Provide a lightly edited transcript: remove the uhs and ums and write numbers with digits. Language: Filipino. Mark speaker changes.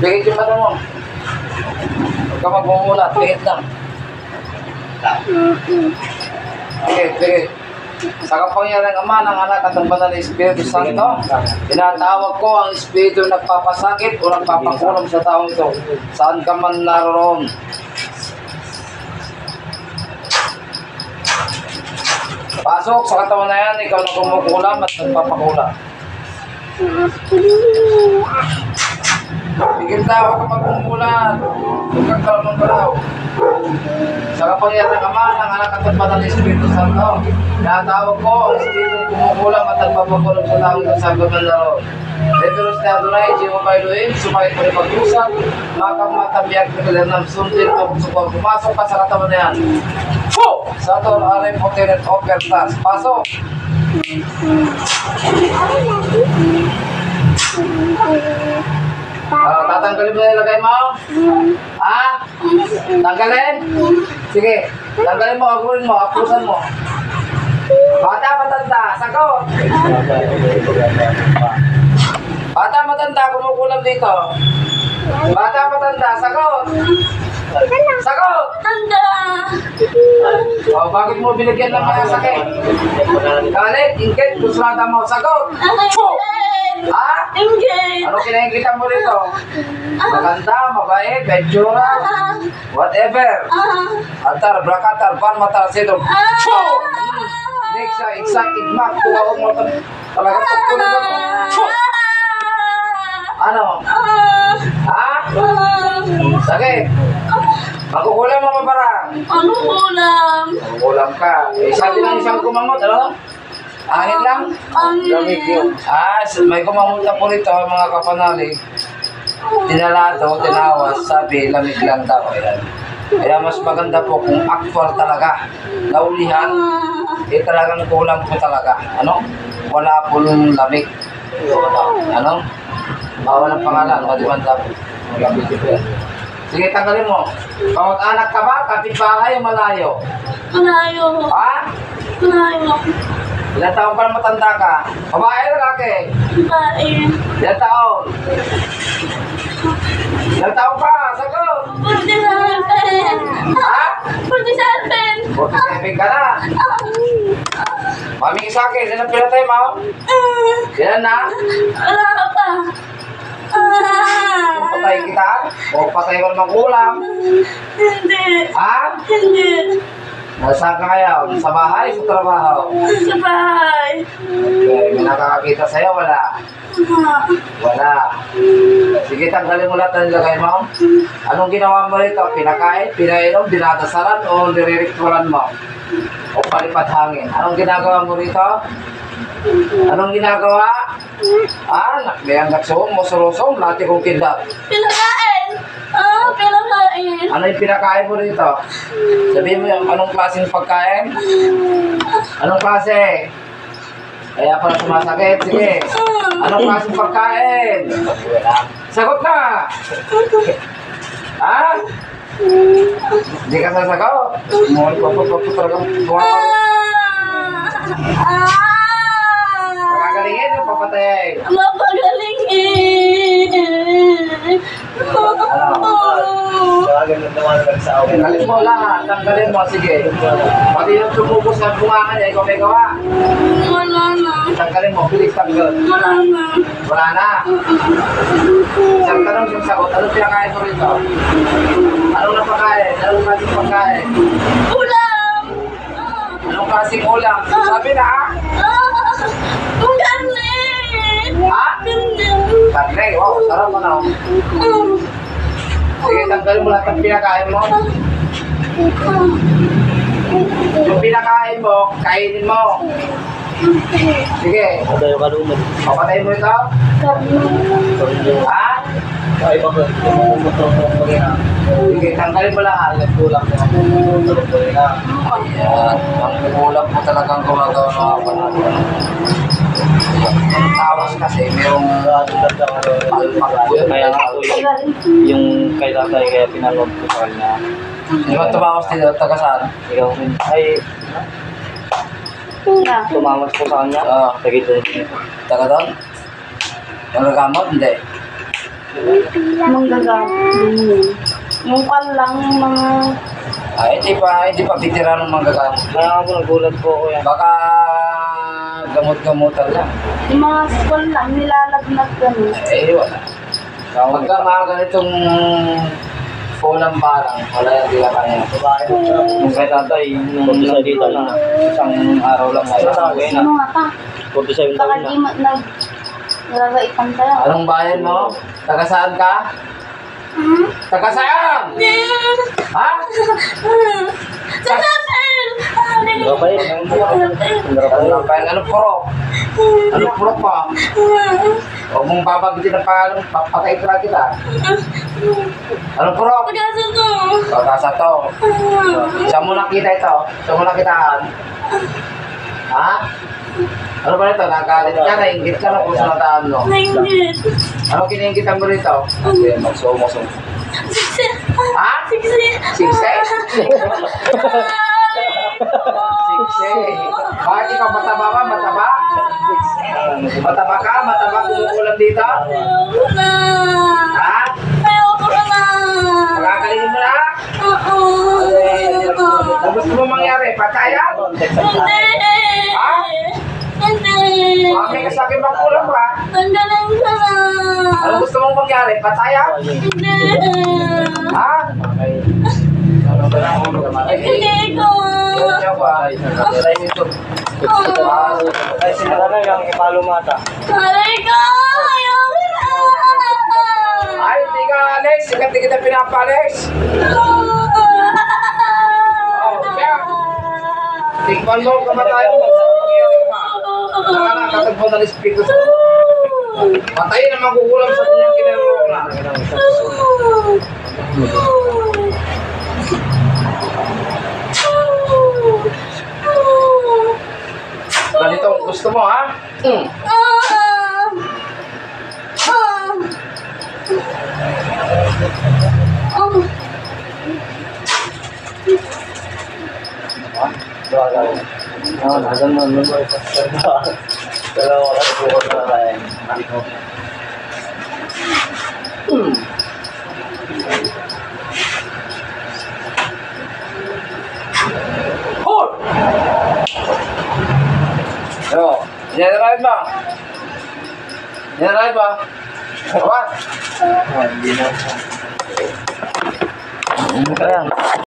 Speaker 1: Bigit yung mata mo. Huwag ka magmumulat. Bigit lang. Bigit. Sa kapangyarihan ng Ama, ng Anak at ng Banal na Espiritu Santo, tinatawag ko ang Espiritu nagpapasakit o nagpapakulong sa taong ito. Saan ka man naroon. Pasok sa katawan na yan, ikaw na kumukulam at nagpapakulam. Bigil na, huwag ka magmumulat. Huwag kang kalamang-galaw. Sa kapangyarihan ng Ama, ng Anak at ng Banal na Espiritu Santo, tinatawag ko ang Espiritu kumukulam at nagpapakulong sa taong ito sa katawan na roon. Reveros na Adonai, Jehovah Elohim, sumakit mo rin mag-usap, makamatabiyak na kalang sundin o pumasok ka sa katawan na yan. Sator, Arem, Otenet, Opertas. Pasok! Tatanggalin mo na ilagay mo? Ha? Tanggalin? Sige. Tanggalin mo, agurin mo, apusan mo. Bata, matanda, sagot! Bata, matanda, kumukulam dito. Bata, matanda, sagot! Sagot!
Speaker 2: Tanda!
Speaker 1: O, bakit mo binigyan ng mga sakit? Galit, ingkit, kusulata mo, sagot! Ha?
Speaker 2: Ingrid!
Speaker 1: Ano kinahinggitan mo rito? Maganda, mabait, bentsura, whatever. Altar, brakatar, ban, matar, sidong. Next, exact, igmak, tuwawag mo talaga pagkulang mo. Ano? Ha? Sakit. Magkukulam mo para.
Speaker 2: Ano kulam?
Speaker 1: Magkukulam ka. Isa din ang isang kumamot, ano? Angin lang?
Speaker 2: Angin.
Speaker 1: May kumamot na po rito, mga kapanalig. Tinalado, tinawas, sabi, lamig lang daw. Ayan. Kaya mas maganda po kung actual talaga. Naulihan, talagang kulang po talaga. Ano? Wala po yung lamig. Ano? Bawal ang pangalan, madimanda po. Sige, tanggalin mo. Kamag-anak ka ba? Kapitbahay o malayo?
Speaker 2: Malayo.
Speaker 1: Ha?
Speaker 2: Malayo.
Speaker 1: Ilan taon pa na matanda ka? Babae o lalaki?
Speaker 2: Babae.
Speaker 1: Ilan taon? Ilan taon pa? Sagot!
Speaker 2: 47.
Speaker 1: Ha?
Speaker 2: 47.
Speaker 1: 47 ka na. Mami sa akin, ilan pinatay mo? Ilan na?
Speaker 2: Wala pa.
Speaker 1: Kung patay kita? O patay mo naman kulang?
Speaker 2: Hindi.
Speaker 1: Ha?
Speaker 2: Hindi.
Speaker 1: Nasaan ka ngayon? Sa bahay? Sa trabaho?
Speaker 2: Sa bahay.
Speaker 1: Okay, may nakakakita sa'yo? Wala? Wala. Sige, tanggalin mo lahat ng nilagay mo. Anong ginawa mo rito? Pinakain, pinainom, dinadasalan o nire-ritualan mo? O palipad hangin? Anong ginagawa mo rito? Anong ginagawa? May hanggat suong, musurusong, lati kong kindat.
Speaker 2: Pinakain. Pinakain.
Speaker 1: Ano yung pinakain mo rito? Sabihin mo yung anong klaseng pagkain? Anong klase? Kaya pala sumasakit. Sige. Anong klaseng pagkain? Sagot na! Ha? Hindi ka sasagot? Mohon pa talagang buha ka. Pagagalingin o papatayin?
Speaker 2: Mapagalingin.
Speaker 1: Tanggalin mo lahat. Tanggalin mo. Sige. Pati yung tumubos ng bunga niya, ikaw may gawa.
Speaker 2: Wala na.
Speaker 1: Tanggalin mo. Bilis tanggal.
Speaker 2: Wala na.
Speaker 1: Wala na. Isang tanong yung sagot. Anong pinakain mo rito? Anong napakain? Anong klaseng pagkain?
Speaker 2: Ulam.
Speaker 1: Anong klaseng ulam? Sabi na ha?
Speaker 2: Karne.
Speaker 1: Ha?
Speaker 2: Karne.
Speaker 1: Karne. Wow, sarap ano. Sige, tanggalin mo lahat ng pinakain mo. Yung pinakain mo, kainin mo. Sige. Papatay mo ito? Ha? Sige, tanggalin mo lahat. Ayan. Ang kulang po talagang gumagawa ng mga panalo. Ang tawas kasi, mayroong
Speaker 3: Kaya nga po yung kay tatay kaya pinanood ko sa kanya.
Speaker 1: Di ba tumawas dito? Taga saan?
Speaker 3: Ikaw ay tumawas po sa kanya.
Speaker 1: Oo.
Speaker 3: Tagito.
Speaker 1: Taga doon? Yung nagamot? Hindi.
Speaker 2: Manggagamot. Yung kan lang, yung mga...
Speaker 1: Hindi pa bitiran ng manggagamot.
Speaker 3: Kaya ako nagulat po ako yan.
Speaker 1: Baka gamot-gamutan lang.
Speaker 2: Yung mga school lang, nilalagnat gano'n.
Speaker 1: Wala. Pagka mga ganitong ulam barang, wala yan, di ka kaya.
Speaker 3: Yung kay tatay, nung dito na, isang araw lang ay okay na.
Speaker 2: Ano nga ta?
Speaker 3: 47
Speaker 2: Baka
Speaker 3: taon
Speaker 2: di
Speaker 3: na.
Speaker 2: nagagaitan tayo.
Speaker 1: Anong bayan mo? Taga saan ka? Taga saan? Ha?
Speaker 2: Sa Rafael!
Speaker 3: Rafael.
Speaker 1: Rafael, anong purok? Anong purok pa? Huwag mong babagitin ang pangalan, papakaitra kita. Anong purok?
Speaker 2: Pagkasa to!
Speaker 1: Pagkasa to. Saan mo nakita ito? Saan mo nakitaan? Ha? Ano ba ito? Nagalit ka? Nainggit ka na kung saan nataan mo?
Speaker 2: Nainggit!
Speaker 1: Ano kiniingitan mo rito? Okay, magsumo-sumo.
Speaker 2: Siksi!
Speaker 1: Ha?
Speaker 2: Siksi!
Speaker 1: Siksi? Siksi. Bakit ikaw mataba ba? Mataba? Mataba ka? Mataba kumukulam dito?
Speaker 2: Ayoko na!
Speaker 1: Ha?
Speaker 2: Ayoko na!
Speaker 1: Pagkakalingin mo na?
Speaker 2: Oo!
Speaker 1: Ano gusto mo mangyari? Patayan?
Speaker 2: Hindi!
Speaker 1: Ha?
Speaker 2: Hindi!
Speaker 1: May kasakit bang kulang ba?
Speaker 2: Tanggalin ka na!
Speaker 1: Ano gusto mong mangyari? Patayan?
Speaker 2: Hindi!
Speaker 1: Ha?
Speaker 2: Hindi ko!
Speaker 3: Ay, sila na yung ipalo mata.
Speaker 2: Aray ko! Ayoko na!
Speaker 1: Ay, hindi ka Alex. Hindi kita pinapalis. Tikman mo, kamatayan mo. Nakakatagpo na speaker sa patayin na magugulam sa kanyang kinarona. Ganito ang gusto mo, ha?
Speaker 3: Nasan mo nung dalawa ka po na tayo.
Speaker 1: Hold! Yo, generate ba? Generate ba? What?
Speaker 3: Hindi na. Ano kaya?